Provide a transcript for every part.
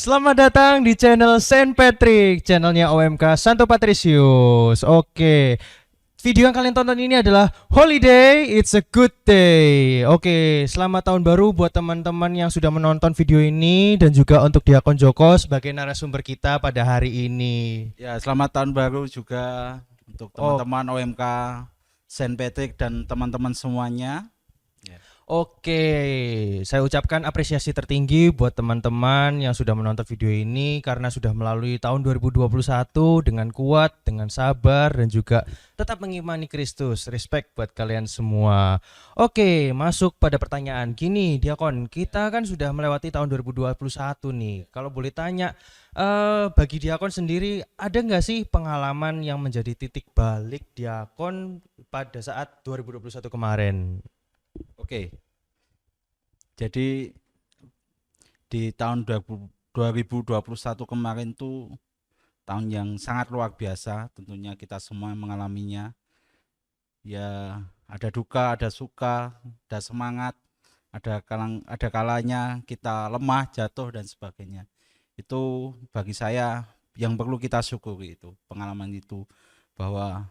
Selamat datang di channel Saint Patrick, channelnya OMK Santo Patricius. Oke, video yang kalian tonton ini adalah Holiday, It's a Good Day. Oke, selamat tahun baru buat teman-teman yang sudah menonton video ini dan juga untuk Diakon Joko sebagai narasumber kita pada hari ini. Ya, selamat tahun baru juga untuk Oh, teman-teman OMK Saint Patrick dan teman-teman semuanya. Ya. Oke, saya ucapkan apresiasi tertinggi buat teman-teman yang sudah menonton video ini karena sudah melalui tahun 2021 dengan kuat, dengan sabar, dan juga tetap mengimani Kristus. Respect buat kalian semua. Oke, masuk pada pertanyaan. Gini, Diakon, kita kan sudah melewati tahun 2021 nih. Kalau boleh tanya, bagi Diakon sendiri, ada nggak sih pengalaman yang menjadi titik balik Diakon pada saat 2021 kemarin? Oke, jadi di tahun 2021 kemarin tuh tahun yang sangat luar biasa, tentunya kita semua mengalaminya. Ya, ada duka, ada suka, ada semangat, ada kalanya kita lemah, jatuh dan sebagainya. Itu bagi saya yang perlu kita syukuri itu, pengalaman itu bahwa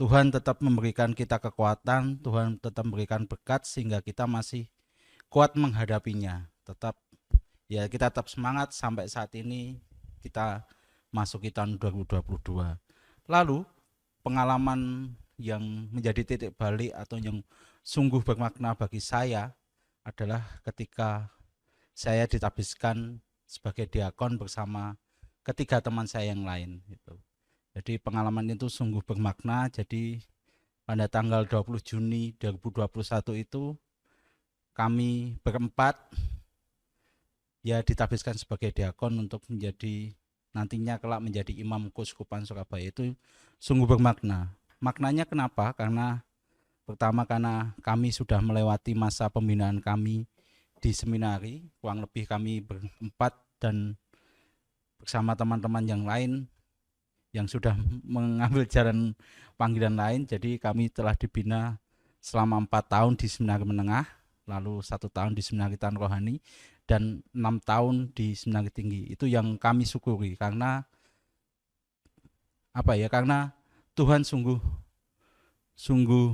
Tuhan tetap memberikan kita kekuatan, Tuhan tetap memberikan berkat sehingga kita masih kuat menghadapinya. Kita tetap semangat sampai saat ini kita masuk ke tahun 2022. Lalu pengalaman yang menjadi titik balik atau yang sungguh bermakna bagi saya adalah ketika saya ditabiskan sebagai diakon bersama ketiga teman saya yang lain gitu. Jadi pengalaman itu sungguh bermakna. Jadi pada tanggal 20 Juni 2021 itu kami berempat ya ditabiskan sebagai diakon untuk menjadi nantinya kelak menjadi imam Keuskupan Surabaya. Itu sungguh bermakna. Maknanya kenapa? Karena pertama karena kami sudah melewati masa pembinaan kami di seminari, kurang lebih kami berempat dan bersama teman-teman yang lain yang sudah mengambil jalan panggilan lain. Jadi kami telah dibina selama 4 tahun di seminari menengah, lalu 1 tahun di seminari Tan Rohani, dan 6 tahun di seminari tinggi. Itu yang kami syukuri karena karena Tuhan sungguh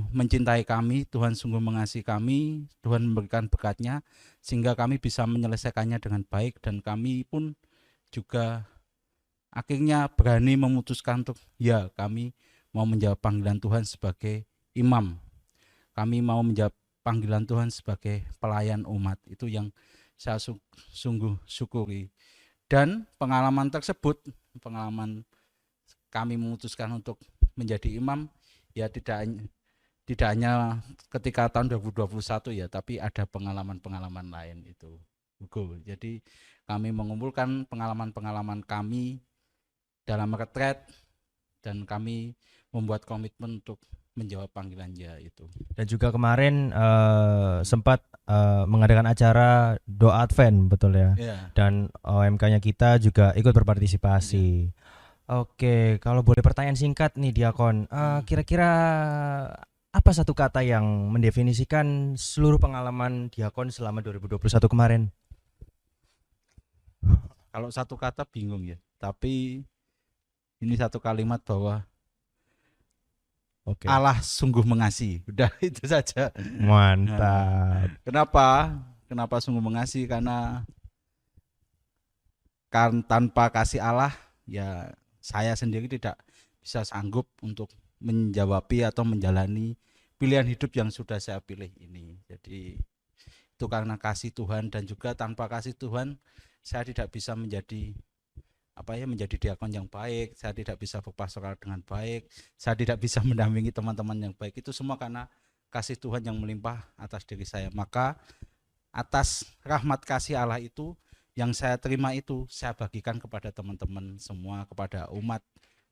mencintai kami, Tuhan sungguh mengasihi kami, Tuhan memberikan berkatnya sehingga kami bisa menyelesaikannya dengan baik, dan kami pun juga akhirnya berani memutuskan untuk kami mau menjawab panggilan Tuhan sebagai imam. Kami mau menjawab panggilan Tuhan sebagai pelayan umat. Itu yang saya sungguh syukuri. Dan pengalaman tersebut, pengalaman kami memutuskan untuk menjadi imam, ya tidak hanya ketika tahun 2021 ya, tapi ada pengalaman-pengalaman lain itu. Jadi kami mengumpulkan pengalaman-pengalaman kami dalam retret dan kami membuat komitmen untuk menjawab panggilan itu. Dan juga kemarin sempat mengadakan acara doa Advent, betul ya? Ya. Dan OMK-nya kita juga ikut berpartisipasi. Oke, kalau boleh pertanyaan singkat nih Diakon, kira-kira apa satu kata yang mendefinisikan seluruh pengalaman Diakon selama 2021 kemarin? Kalau satu kata bingung ya, tapi ini satu kalimat bahwa Oke. Allah sungguh mengasihi. Udah itu saja. Mantap. Kenapa sungguh mengasihi? Karena kan tanpa kasih Allah ya saya sendiri tidak bisa sanggup untuk menjawabi atau menjalani pilihan hidup yang sudah saya pilih ini. Jadi itu karena kasih Tuhan, dan juga tanpa kasih Tuhan saya tidak bisa menjadi menjadi diakon yang baik, saya tidak bisa berpastoral dengan baik, saya tidak bisa mendampingi teman-teman yang baik. Itu semua karena kasih Tuhan yang melimpah atas diri saya. Maka atas rahmat kasih Allah itu yang saya terima itu saya bagikan kepada teman-teman semua, kepada umat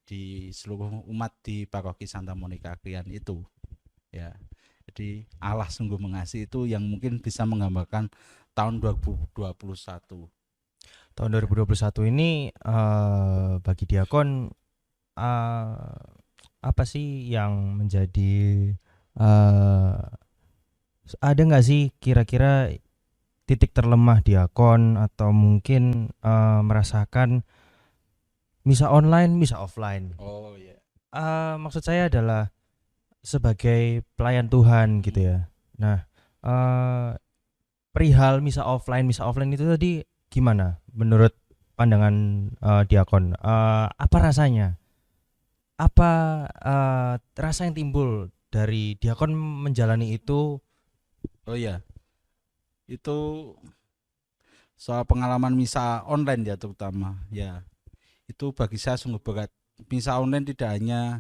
di seluruh umat di Paroki Santa Monica Krian itu. Ya. Jadi Allah sungguh mengasihi itu yang mungkin bisa menggambarkan tahun 2021. Tahun 2021 ini bagi Diakon apa sih yang menjadi ada nggak sih kira-kira titik terlemah diakon atau mungkin merasakan misa online, misa offline. Oh ya. Maksud saya adalah sebagai pelayan Tuhan gitu ya. Nah, eh, perihal misa offline itu tadi gimana menurut pandangan diakon? Apa rasanya? Apa rasa yang timbul dari diakon menjalani itu? Oh ya, itu soal pengalaman misa online ya terutama. Ya, itu bagi saya sungguh berat. Misa online tidak hanya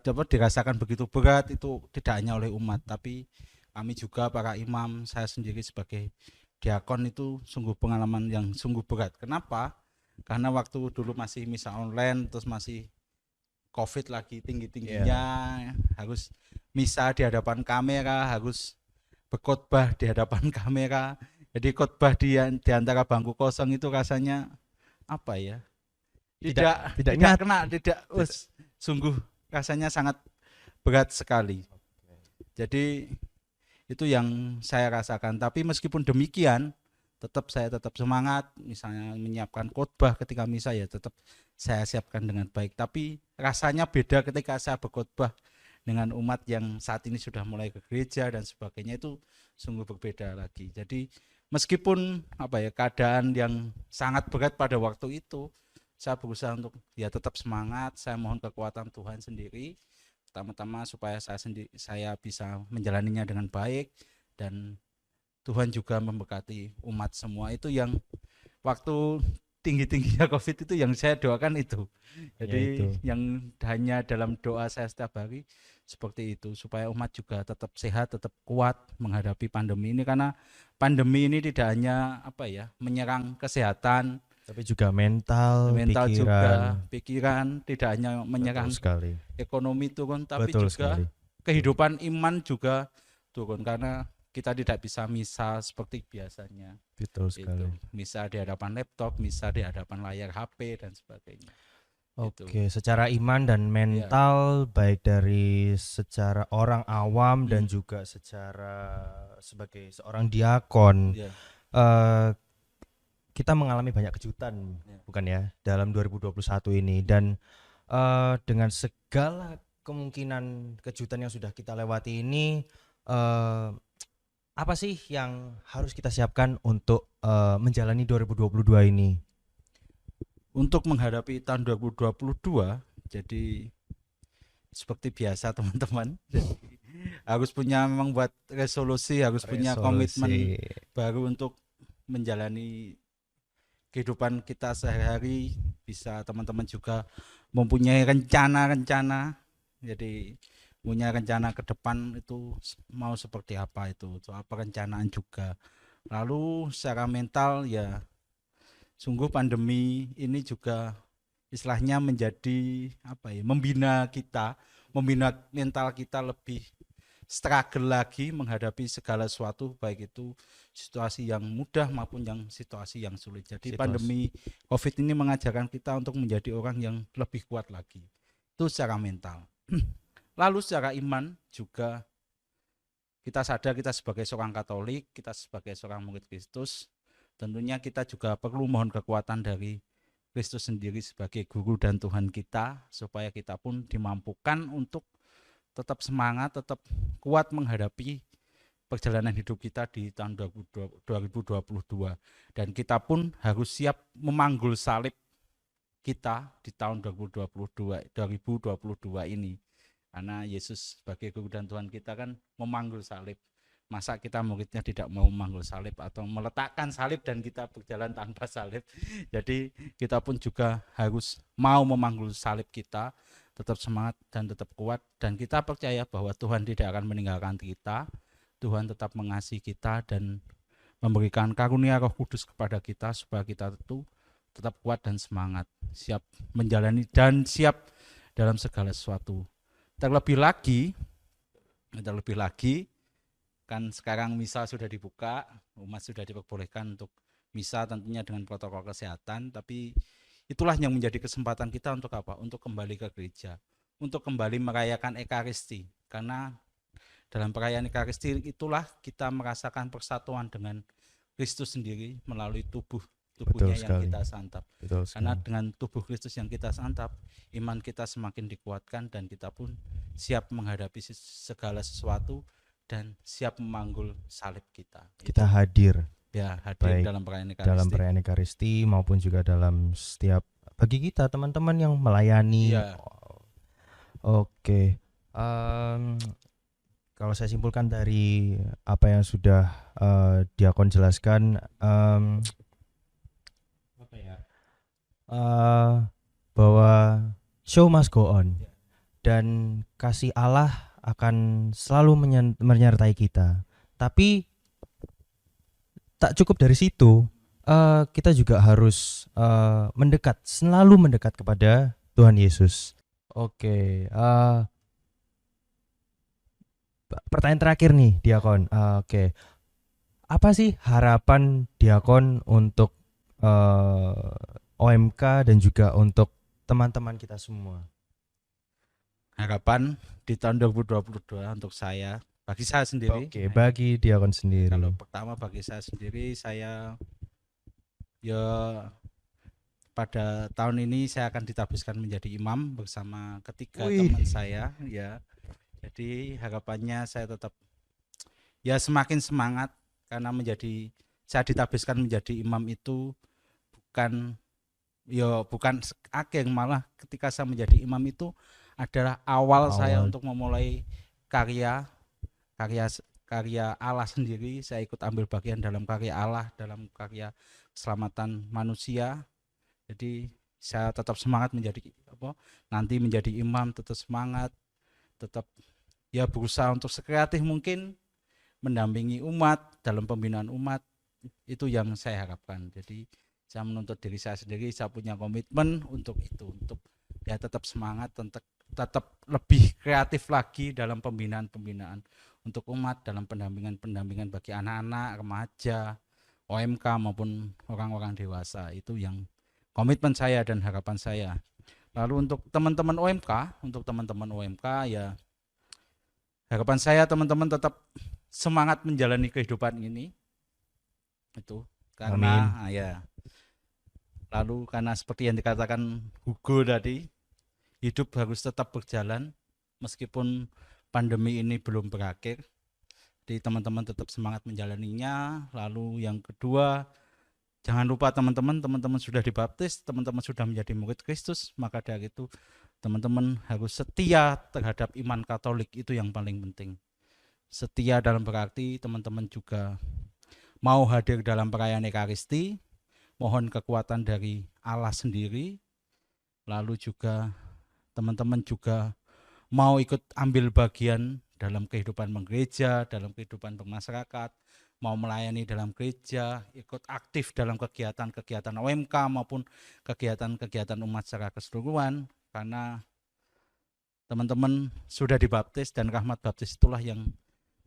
dapat dirasakan begitu berat, itu tidak hanya oleh umat, tapi kami juga para imam, saya sendiri sebagai diakon itu sungguh pengalaman yang sungguh berat. Kenapa? Karena waktu dulu masih misa online, terus masih COVID lagi tinggi-tingginya, harus misa di hadapan kamera, harus berkhotbah di hadapan kamera. Jadi khotbah di antara bangku kosong itu rasanya apa ya? Tidak Nyat. kena, sungguh rasanya sangat berat sekali. Jadi itu yang saya rasakan. Tapi meskipun demikian, saya tetap semangat. Misalnya menyiapkan khotbah ketika misa ya tetap saya siapkan dengan baik. Tapi rasanya beda ketika saya berkhotbah dengan umat yang saat ini sudah mulai ke gereja dan sebagainya, itu sungguh berbeda lagi. Jadi meskipun keadaan yang sangat berat pada waktu itu, saya berusaha untuk ya tetap semangat. Saya mohon kekuatan Tuhan sendiri, pertama-tama supaya saya bisa menjalaninya dengan baik, dan Tuhan juga memberkati umat semua. Itu yang waktu tinggi-tingginya COVID itu yang saya doakan itu. Jadi yang hanya dalam doa saya setiap hari seperti itu, supaya umat juga tetap sehat, tetap kuat menghadapi pandemi ini. Karena pandemi ini tidak hanya menyerang kesehatan, tapi juga mental juga pikiran, tidak hanya menyerang ekonomi turun, tapi juga kehidupan iman juga turun, karena kita tidak bisa misa seperti biasanya. Betul sekali. Misa di hadapan laptop, misa di hadapan layar HP dan sebagainya. Oke, secara iman dan mental, baik dari secara orang awam dan juga secara sebagai seorang diakon, kita mengalami banyak kejutan, bukan ya, dalam 2021 ini. Dan dengan segala kemungkinan kejutan yang sudah kita lewati ini, apa sih yang harus kita siapkan untuk menjalani 2022 ini? Untuk menghadapi tahun 2022, jadi seperti biasa teman-teman, harus punya memang buat resolusi, harus punya komitmen baru untuk menjalani kehidupan kita sehari-hari. Bisa teman-teman juga mempunyai rencana-rencana, jadi punya rencana ke depan itu mau seperti apa, itu perencanaan juga. Lalu secara mental ya, sungguh pandemi ini juga istilahnya menjadi membina mental kita lebih struggle lagi menghadapi segala sesuatu, baik itu situasi yang mudah maupun yang situasi yang sulit. Jadi pandemi COVID ini mengajarkan kita untuk menjadi orang yang lebih kuat lagi, itu secara mental. Lalu secara iman juga, kita sadar kita sebagai seorang Katolik, kita sebagai seorang murid Kristus, tentunya kita juga perlu mohon kekuatan dari Kristus sendiri sebagai guru dan Tuhan kita, supaya kita pun dimampukan untuk tetap semangat, tetap kuat menghadapi perjalanan hidup kita di tahun 2022. Dan kita pun harus siap memanggul salib kita di tahun 2022 ini. Karena Yesus sebagai guru dan Tuhan kita kan memanggul salib. Masa kita muridnya tidak mau memanggul salib atau meletakkan salib dan kita berjalan tanpa salib. Jadi kita pun juga harus mau memanggul salib kita, tetap semangat dan tetap kuat. Dan kita percaya bahwa Tuhan tidak akan meninggalkan kita. Tuhan tetap mengasihi kita dan memberikan karunia Roh Kudus kepada kita, supaya kita itu tetap kuat dan semangat, siap menjalani dan siap dalam segala sesuatu. Terlebih lagi kan sekarang misa sudah dibuka, umat sudah diperbolehkan untuk misa, tentunya dengan protokol kesehatan, tapi itulah yang menjadi kesempatan kita untuk Untuk kembali ke gereja, untuk kembali merayakan Ekaristi. Karena dalam perayaan Ekaristi itulah kita merasakan persatuan dengan Kristus sendiri melalui tubuhnya yang sekali. kita santap. Betul Karena sekali. dengan tubuh Kristus yang kita santap, iman kita semakin dikuatkan dan kita pun siap menghadapi segala sesuatu dan siap memanggul salib kita. Kita hadir Ya, hadir Baik, dalam perayaan Ekaristi. dalam perayaan Ekaristi maupun juga dalam setiap bagi kita teman-teman yang melayani. Ya. Oke. Kalau saya simpulkan dari apa yang sudah Diakon jelaskan, apa ya? Bahwa show must go on dan kasih Allah akan selalu menyertai kita. Tapi tak cukup dari situ, kita juga harus selalu mendekat kepada Tuhan Yesus. Oke, pertanyaan terakhir nih, Diakon. Oke, apa sih harapan Diakon untuk OMK dan juga untuk teman-teman kita semua? Harapan di tahun 2022 untuk saya, bagi saya sendiri. Oke, bagi Diakon sendiri. Kalau pertama bagi saya sendiri, saya ya pada tahun ini saya akan ditabiskan menjadi imam bersama ketiga teman saya ya. Jadi harapannya saya tetap ya semakin semangat karena saya ditabiskan menjadi imam itu bukan akhir, malah ketika saya menjadi imam itu adalah awal saya untuk memulai karya Allah sendiri. Saya ikut ambil bagian dalam karya Allah, dalam karya keselamatan manusia. Jadi saya tetap semangat nanti menjadi imam, tetap semangat, tetap ya berusaha untuk sekreatif mungkin mendampingi umat dalam pembinaan umat. Itu yang saya harapkan. Jadi saya menuntut diri saya sendiri, saya punya komitmen untuk itu, untuk ya tetap semangat, tetap lebih kreatif lagi dalam pembinaan untuk umat, dalam pendampingan bagi anak-anak, remaja, OMK maupun orang-orang dewasa. Itu yang komitmen saya dan harapan saya. Lalu untuk teman-teman OMK ya harapan saya teman-teman tetap semangat menjalani kehidupan ini. Itu karena lalu karena seperti yang dikatakan Hugo tadi, hidup harus tetap berjalan meskipun pandemi ini belum berakhir. Jadi teman-teman tetap semangat menjalaninya. Lalu yang kedua, jangan lupa teman-teman sudah dibaptis, teman-teman sudah menjadi murid Kristus, maka dari itu teman-teman harus setia terhadap iman Katolik, itu yang paling penting. Setia dalam berarti teman-teman juga mau hadir dalam perayaan Ekaristi, mohon kekuatan dari Allah sendiri. Lalu juga teman-teman juga mau ikut ambil bagian dalam kehidupan gereja, dalam kehidupan bermasyarakat, mau melayani dalam gereja, ikut aktif dalam kegiatan-kegiatan OMK maupun kegiatan-kegiatan umat secara keseluruhan, karena teman-teman sudah dibaptis dan rahmat baptis itulah yang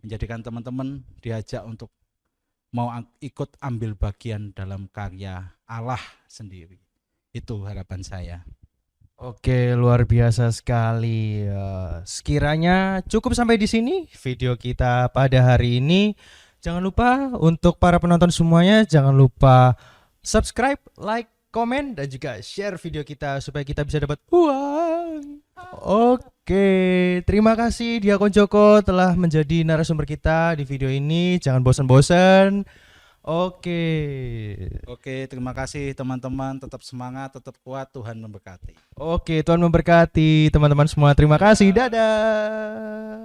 menjadikan teman-teman diajak untuk mau ikut ambil bagian dalam karya Allah sendiri. Itu harapan saya. Oke, luar biasa sekali. Sekiranya cukup sampai di sini video kita pada hari ini. Jangan lupa untuk para penonton semuanya, jangan lupa subscribe, like, komen, dan juga share video kita supaya kita bisa dapat uang. Oke, terima kasih Diakon Joko telah menjadi narasumber kita di video ini. Jangan bosan-bosan. Oke, terima kasih teman-teman, tetap semangat, tetap kuat, Tuhan memberkati. Oke, Tuhan memberkati teman-teman semua. Terima kasih. Dadah.